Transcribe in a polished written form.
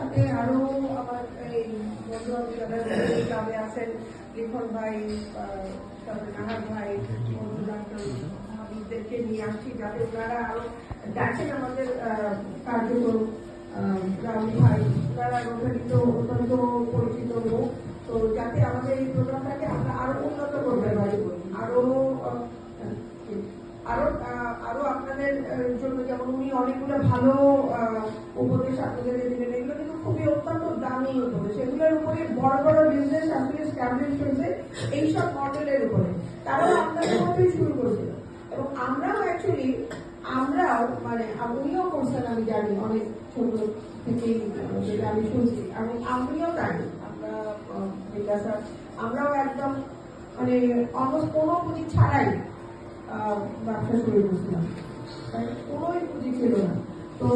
সাথে আরো আমার এই বন্ধুরা যারা ক্লাবে আছেন, লিখন ভাই, তারপরে নাহার ভাই, হাবিবদেরকে নিয়ে আসছি যাতে ওনারা আরো দেখেন আমাদের কার্যক্রম। রাহুল ভাই, ওনারা কিন্তু অত্যন্ত পরিচিত লোক, তো যাতে আমাদের এই প্রোগ্রামটাকে আমরা আরো উন্নত করতে পারি, আরো আরো আরো আপনাদের জন্য। যেমন উনি অনেকগুলো ভালো উপদেশ আপনাদের দিলেন, এগুলো কিন্তু খুবই অত্যন্ত দামি উপদেশ। এগুলোর উপরে বড় বড় বিজনেস আসলে স্ট্যাবলিশ হয়েছে এইসব মডেলের উপরে, তারাও আপনাদের মধ্যেই শুরু করেছিল এবং আমরাও অ্যাকচুয়ালি আমরাও মানে উনিও করছেন আমি জানি অনেক ছোট থেকেই, যেটা আমি শুনছি, এবং আমিও তাই। আমরা আমরাও একদম মানে অলমোস্ট কোনো পুঁজি ছাড়াই ব্যবসা শুরু করছিলাম, কোনোই পুঁজি ছিল না। তো